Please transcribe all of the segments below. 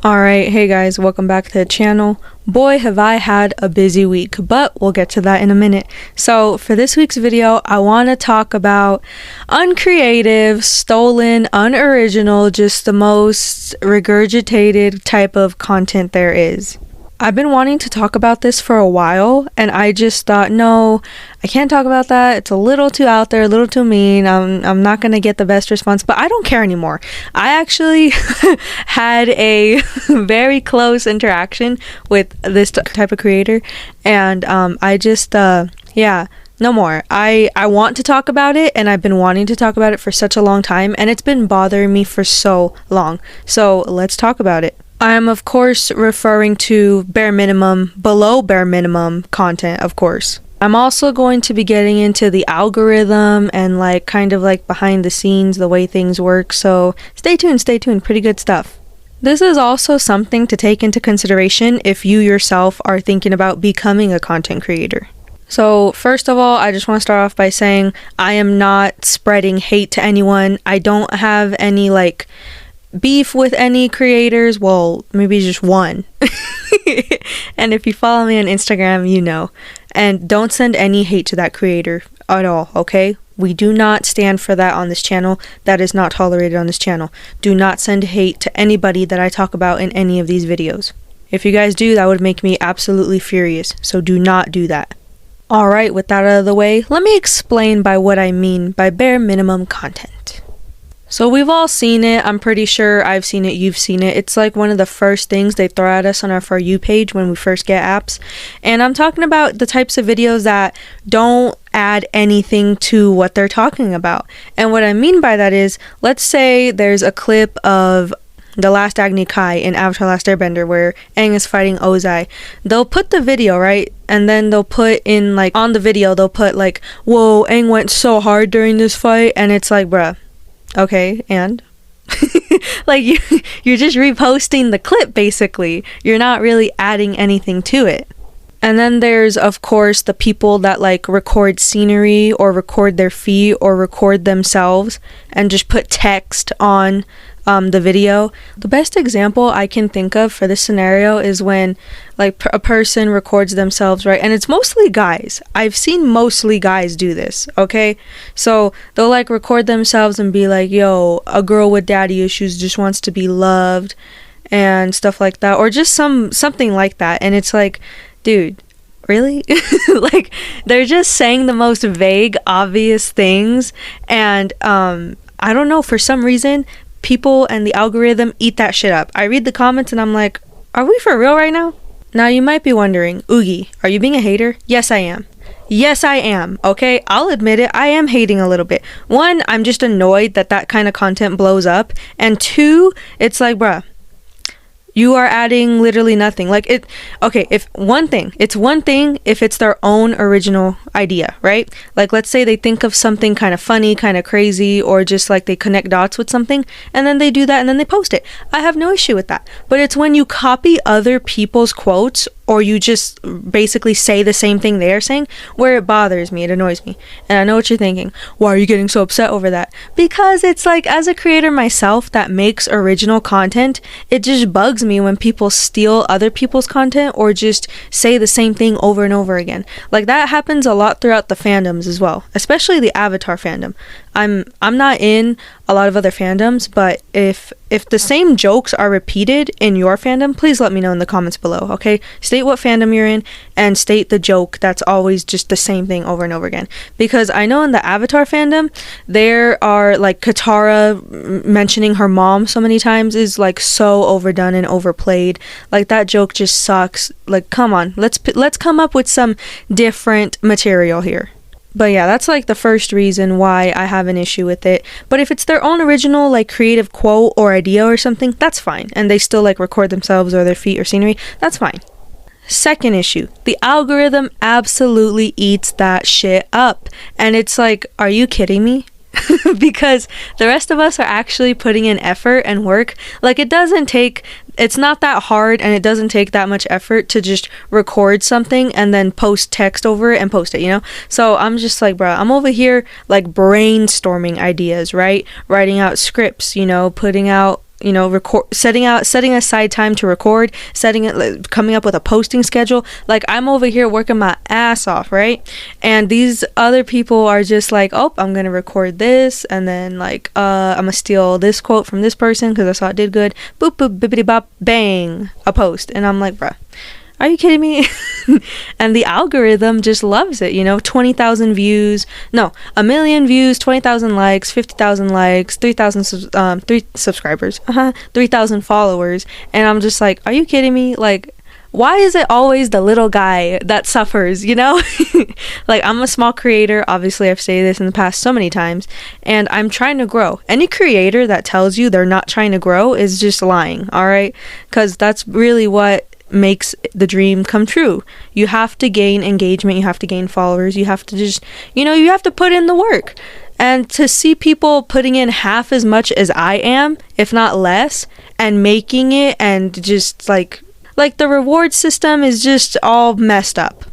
Alright, hey guys, welcome back to the channel. Boy, have I had a busy week, but we'll get to that in a minute. So, for this week's video, I want to talk about uncreative, stolen, unoriginal, just the most regurgitated type of content there is. I've been wanting to talk about this for a while, and I just thought, no, I can't talk about that. It's a little too out there, a little too mean. I'm not going to get the best response, but I don't care anymore. I actually had a very close interaction with this type of creator, and I just, yeah. No more. I want to talk about it, and I've been wanting to talk about it for such a long time, and it's been bothering me for so long. So let's talk about it. I am, of course, referring to bare minimum, below bare minimum content, of course. I'm also going to be getting into the algorithm and kind of behind the scenes, the way things work. So stay tuned, pretty good stuff. This is also something to take into consideration if you yourself are thinking about becoming a content creator. So first of all, I just want to start off by saying I am not spreading hate to anyone. I don't have any beef with any creators. Well, maybe just one. And if you follow me on Instagram, you know. And don't send any hate to that creator at all, okay? We do not stand for that on this channel. That is not tolerated on this channel. Do not send hate to anybody that I talk about in any of these videos. If you guys do, that would make me absolutely furious. So do not do that. Alright, with that out of the way, let me explain by what I mean by bare minimum content. So we've all seen it. I'm pretty sure I've seen it, you've seen it. It's one of the first things they throw at us on our For You page when we first get apps. And I'm talking about the types of videos that don't add anything to what they're talking about. And what I mean by that is, let's say there's a clip of The Last Agni Kai in Avatar Last Airbender where Aang is fighting Ozai. They'll put the video, right? And then they'll put in, on the video, they'll put whoa, Aang went so hard during this fight. And it's bruh. Okay, and? You're just reposting the clip, basically. You're not really adding anything to it. And then there's, of course, the people that record scenery or record their feet or record themselves and just put text on the video. The best example I can think of for this scenario is when a person records themselves, right? And it's mostly guys. I've seen mostly guys do this, okay? So they'll record themselves and be yo, a girl with daddy issues just wants to be loved and stuff like that, or just something like that. And it's dude, really? They're just saying the most vague, obvious things, and I don't know, for some reason people and the algorithm eat that shit up. I read the comments and I'm are we for real right now? Now you might be wondering, Oogie, are you being a hater? Yes, I am. Yes, I am. Okay, I'll admit it. I am hating a little bit. One, I'm just annoyed that kind of content blows up. And two, it's bruh, you are adding literally nothing. Okay, it's one thing if it's their own original idea, right? Let's say they think of something kind of funny, kind of crazy, or just they connect dots with something, and then they do that and then they post it. I have no issue with that. But it's when you copy other people's quotes or you just basically say the same thing they are saying where it bothers me, it annoys me. And I know what you're thinking. Why are you getting so upset over that? Because it's as a creator myself that makes original content, it just bugs me when people steal other people's content or just say the same thing over and over again. That happens a lot throughout the fandoms as well, especially the Avatar fandom. I'm not in a lot of other fandoms, but if the same jokes are repeated in your fandom, please let me know in the comments below, okay? State what fandom you're in and state the joke that's always just the same thing over and over again. Because I know in the Avatar fandom, there are Katara mentioning her mom so many times is so overdone and overplayed. That joke just sucks. Come on, let's come up with some different material here. But yeah, that's the first reason why I have an issue with it. But if it's their own original creative quote or idea or something, that's fine. And they still record themselves or their feet or scenery, that's fine. Second issue, the algorithm absolutely eats that shit up. And it's are you kidding me? Because the rest of us are actually putting in effort and work. It's not that hard, and it doesn't take that much effort to just record something and then post text over it and post it, So I'm just bro, I'm over here brainstorming ideas, right? Writing out scripts, putting out you know, setting aside time to record, like, coming up with a posting schedule. Like, I'm over here working my ass off, right? And these other people are just like, oh, I'm gonna record this, and then like I'm gonna steal this quote from this person because I saw it did good. Boop boop bippity bop, bang, a post. And I'm like, bruh, are you kidding me? And the algorithm just loves it, you know. 20,000 views, no, 1 million views, 20,000 likes, 50,000 likes, 3 subscribers, 3,000 followers. And I'm just like, are you kidding me? Like, why is it always the little guy that suffers, you know? Like, I'm a small creator. Obviously, I've stated this in the past so many times, and I'm trying to grow. Any creator that tells you they're not trying to grow is just lying, all right? Because that's really what makes the dream come true. You have to gain engagement, you have to gain followers, you have to just, you know, you have to put in the work. And to see people putting in half as much as I am, if not less, and making it, and just like the reward system is just all messed up.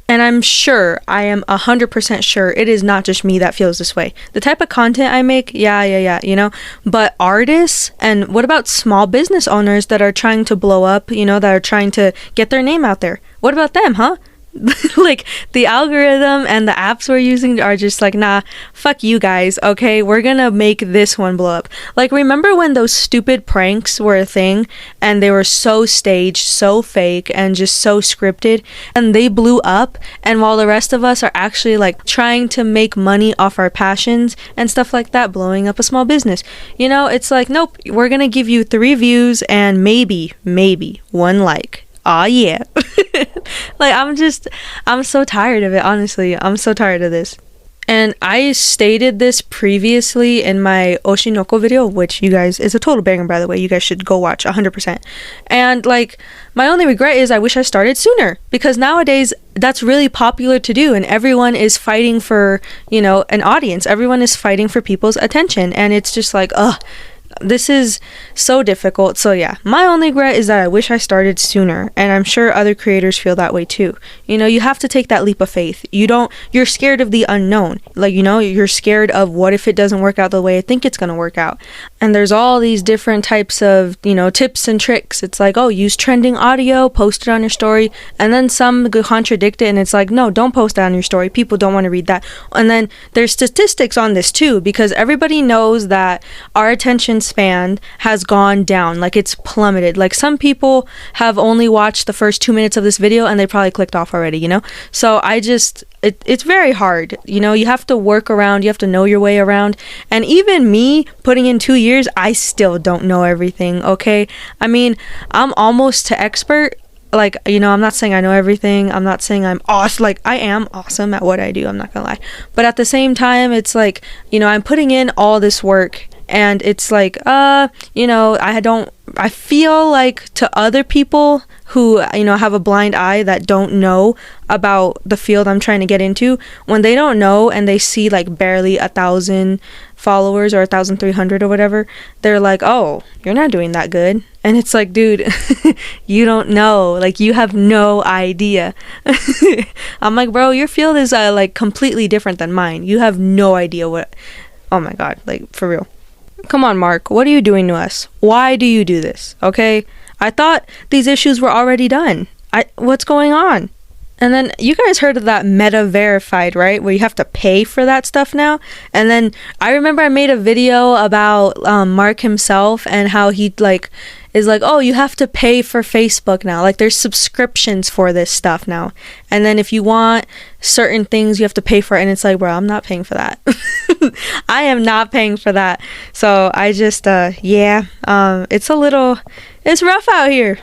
And I'm sure, I am 100% sure it is not just me that feels this way. The type of content I make, yeah, you know, but artists, and what about small business owners that are trying to blow up, you know, that are trying to get their name out there? What about them, huh? Like, the algorithm and the apps we're using are just like, nah, fuck you guys, okay? We're gonna make this one blow up. Like, remember when those stupid pranks were a thing and they were so staged, so fake, and just so scripted, and they blew up, and while the rest of us are actually like trying to make money off our passions and stuff like that, blowing up a small business, you know, it's like, nope, we're gonna give you 3 views and maybe 1 like. Aw, yeah. Like, I'm so tired of it, honestly. I'm so tired of this. And I stated this previously in my Oshinoko video, which, you guys, is a total banger, by the way. You guys should go watch 100%. And like, my only regret is I wish I started sooner, because nowadays that's really popular to do, and everyone is fighting for, you know, an audience. Everyone is fighting for people's attention, and it's just like, ugh, this is so difficult. So yeah, my only regret is that I wish I started sooner, and I'm sure other creators feel that way too. You know, you have to take that leap of faith. You're scared of the unknown. Like, you know, you're scared of what if it doesn't work out the way I think it's gonna work out. And there's all these different types of, you know, tips and tricks. It's like, oh, use trending audio, post it on your story, and then some contradict it, and it's like, no, don't post that on your story. People don't want to read that. And then there's statistics on this too, because everybody knows that our attention span has gone down. Like, it's plummeted. Like, some people have only watched the first 2 minutes of this video and they probably clicked off already, you know? So it's very hard. You know, you have to work around, you have to know your way around. And even me putting in 2 years, I still don't know everything, okay? I mean, I'm almost to expert. Like, you know, I'm not saying I know everything. I'm not saying I'm awesome. Like, I am awesome at what I do. I'm not gonna lie. But at the same time, it's like, you know, I'm putting in all this work, and it's like, you know, I feel like to other people who, you know, have a blind eye that don't know about the field I'm trying to get into, when they don't know and they see like barely 1,000 followers or 1,300 or whatever, they're like, oh, you're not doing that good. And it's like, dude, you don't know. Like, you have no idea. I'm like, bro, your field is like completely different than mine. You have no idea what. Oh my God, like, for real. Come on, Mark, what are you doing to us? Why do you do this? Okay? I thought these issues were already done. What's going on? And then you guys heard of that Meta Verified, right? Where you have to pay for that stuff now. And then I remember I made a video about Mark himself and how he like is like, oh, you have to pay for Facebook now. Like, there's subscriptions for this stuff now. And then if you want certain things, you have to pay for it. And it's like, bro, I'm not paying for that. I am not paying for that. So I just, it's rough out here.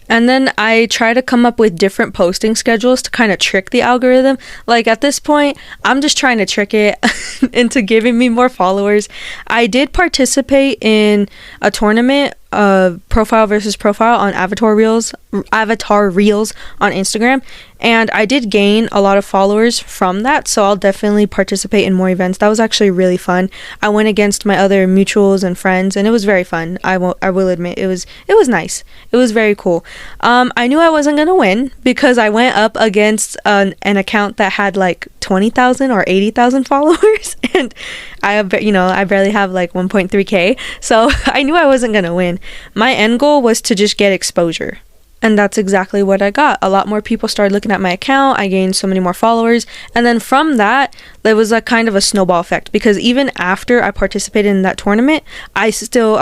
And then I try to come up with different posting schedules to kind of trick the algorithm. Like, at this point, I'm just trying to trick it into giving me more followers. I did participate in a tournament profile versus profile on avatar reels on Instagram, and I did gain a lot of followers from that, so I'll definitely participate in more events. That was actually really fun. I went against my other mutuals and friends, and it was very fun. I will admit it was nice. It was very cool. I knew I wasn't gonna win because I went up against an account that had like 20,000 or 80,000 followers, and I barely have like 1.3k, so I knew I wasn't gonna win. My end goal was to just get exposure. And that's exactly what I got. A lot more people started looking at my account. I gained so many more followers. And then from that, there was a kind of a snowball effect, because even after I participated in that tournament, I still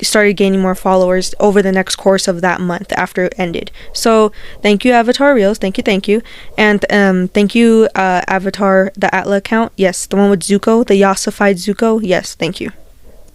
started gaining more followers over the next course of that month after it ended. So thank you, Avatar Reels. Thank you. And thank you, Avatar, the Atla account. Yes, the one with Zuko, the Yassified Zuko. Yes, thank you.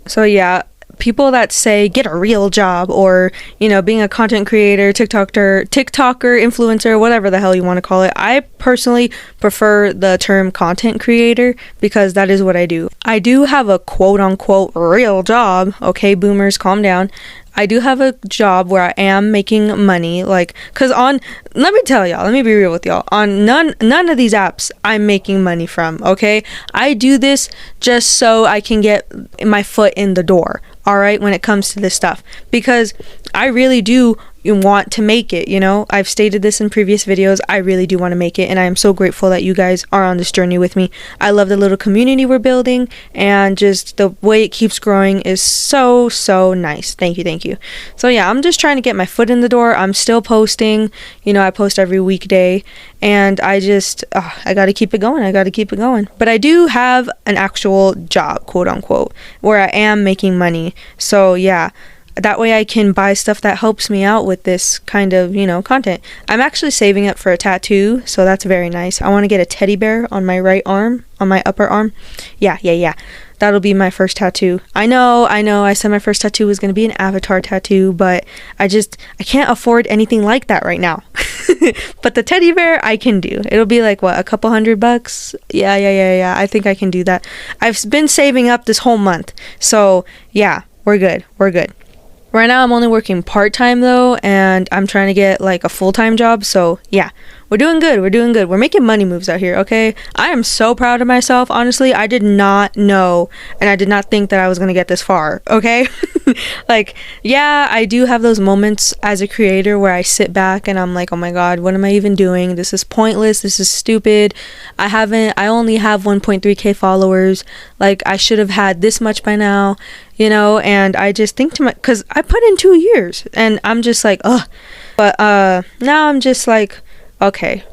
So yeah, people that say get a real job, or being a content creator, TikToker, influencer, whatever the hell you want to call it, I personally prefer the term content creator, because that is what I do. I do have a quote unquote real job. Okay, boomers, calm down. I do have a job where I am making money, let me tell y'all, let me be real with y'all, on none of these apps I'm making money from, okay? I do this just so I can get my foot in the door, all right, when it comes to this stuff, because I really do want to make it. I've stated this in previous videos. I really do want to make it, and I am so grateful that you guys are on this journey with me. I love the little community we're building, and just the way it keeps growing is so nice. Thank you. So yeah, I'm just trying to get my foot in the door. I'm still posting. I post every weekday, and I gotta keep it going. But I do have an actual job, quote unquote, where I am making money. So yeah, that way I can buy stuff that helps me out with this kind of, content. I'm actually saving up for a tattoo, so that's very nice. I want to get a teddy bear on my right arm, on my upper arm. Yeah. That'll be my first tattoo. I know. I said my first tattoo was going to be an avatar tattoo, but I can't afford anything like that right now. But the teddy bear I can do. It'll be like, what, a couple $100? Yeah. I think I can do that. I've been saving up this whole month. So yeah, we're good. Right now I'm only working part-time though, and I'm trying to get like a full-time job. So yeah, we're doing good. We're making money moves out here, okay? I am so proud of myself. Honestly, I did not know, and I did not think that I was going to get this far, okay? Yeah, I do have those moments as a creator where I sit back and I'm like, oh my God, what am I even doing? This is pointless. This is stupid. I only have 1.3k followers. I should have had this much by now, and I just think to my, because I put in 2 years, and I'm just like, ugh. But now I'm just like, okay,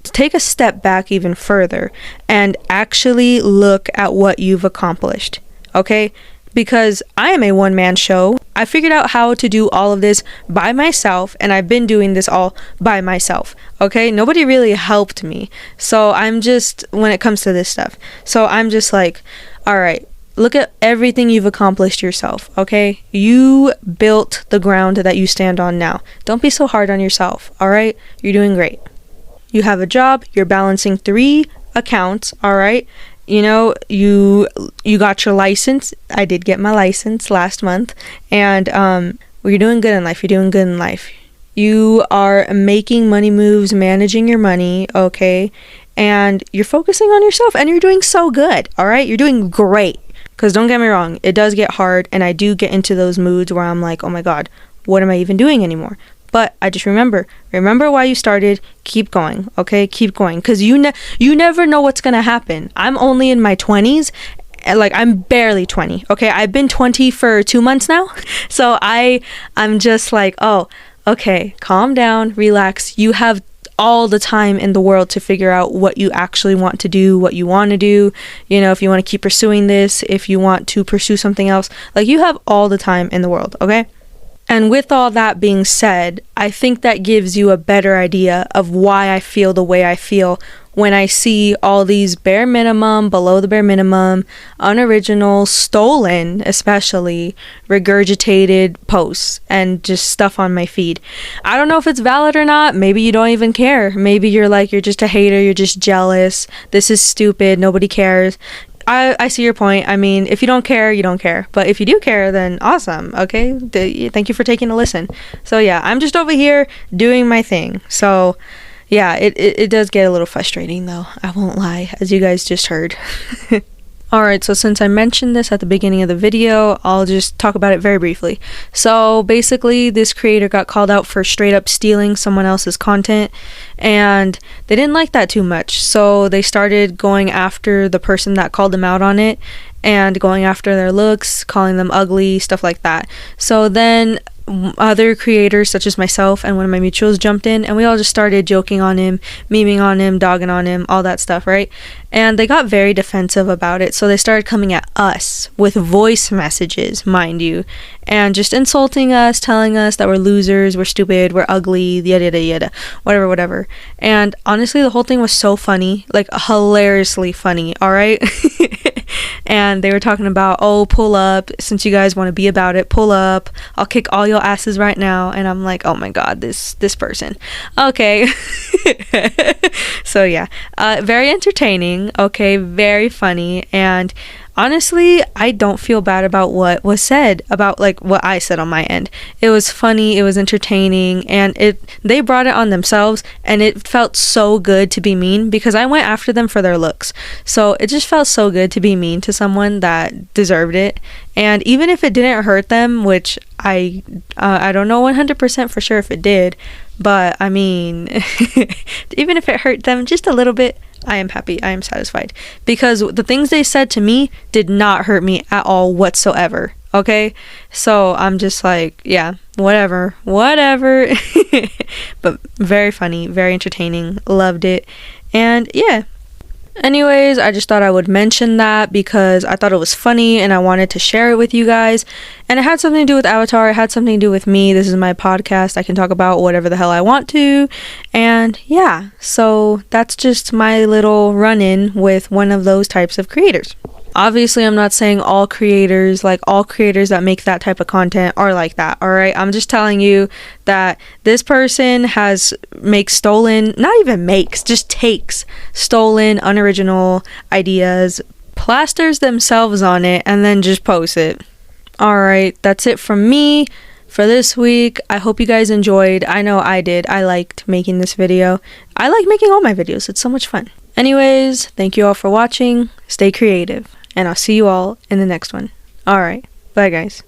take a step back even further and actually look at what you've accomplished, okay? Because I am a one-man show. I figured out how to do all of this by myself, and I've been doing this all by myself, okay? Nobody really helped me. So I'm just, when it comes to this stuff, so I'm just like, all right, look at everything you've accomplished yourself, okay? You built the ground that you stand on now. Don't be so hard on yourself, all right? You're doing great. You have a job, you're balancing 3 accounts, all right? You got your license. I did get my license last month, and you're doing good in life. You are making money moves, managing your money, okay? And you're focusing on yourself, and you're doing so good, all right? You're doing great. Because don't get me wrong, it does get hard, and I do get into those moods where I'm like, oh my God, what am I even doing anymore? But I just remember why you started. Keep going, okay? Keep going, because you never know what's gonna happen. I'm only in my 20s. I'm barely 20, okay? I've been 20 for 2 months now. So I'm just like, oh, okay, calm down, relax. You have all the time in the world to figure out what you actually want to do, what you want to do. If you want to keep pursuing this, if you want to pursue something else, you have all the time in the world, okay? And with all that being said, I think that gives you a better idea of why I feel the way I feel when I see all these bare minimum, below the bare minimum, unoriginal, stolen, especially, regurgitated posts and just stuff on my feed. I don't know if it's valid or not. Maybe you don't even care. Maybe you're just a hater, you're just jealous. This is stupid, nobody cares. I see your point. I mean, if you don't care, you don't care. But if you do care, then awesome. Okay. Thank you for taking a listen. So yeah, I'm just over here doing my thing. So yeah, it does get a little frustrating though. I won't lie, as you guys just heard. Alright, so since I mentioned this at the beginning of the video, I'll just talk about it very briefly. So basically, this creator got called out for straight up stealing someone else's content, and they didn't like that too much. So they started going after the person that called them out on it, and going after their looks, calling them ugly, stuff like that. So then other creators such as myself and one of my mutuals jumped in, and we all just started joking on him, memeing on him, dogging on him, all that stuff, right? And they got very defensive about it, so they started coming at us with voice messages, mind you, and just insulting us, telling us that we're losers, we're stupid, we're ugly, yada yada yada, whatever. And honestly, the whole thing was so funny, like hilariously funny, alright? And they were talking about, oh, pull up, since you guys want to be about it, pull up, I'll kick all your asses right now. And I'm like, oh my god, this person. Okay. So yeah, very entertaining, okay, very funny, and honestly, I don't feel bad about what was said, about like what I said on my end. It was funny, it was entertaining, and they brought it on themselves, and it felt so good to be mean because I went after them for their looks. So it just felt so good to be mean to someone that deserved it. And even if it didn't hurt them, which I don't know 100% for sure if it did, but I mean, even if it hurt them just a little bit, I am happy, I am satisfied, because the things they said to me did not hurt me at all whatsoever, okay? So I'm just like, yeah, whatever. But very funny, very entertaining, loved it, and yeah. Anyways, I just thought I would mention that because I thought it was funny and I wanted to share it with you guys. And it had something to do with Avatar, it had something to do with me. This is my podcast. I can talk about whatever the hell I want to. And yeah, so that's just my little run-in with one of those types of creators. Obviously, I'm not saying all creators that make that type of content are like that, alright? I'm just telling you that this person takes stolen, unoriginal ideas, plasters themselves on it, and then just posts it. Alright, that's it from me for this week. I hope you guys enjoyed. I know I did. I liked making this video. I like making all my videos. It's so much fun. Anyways, thank you all for watching. Stay creative. And I'll see you all in the next one. Alright, bye guys.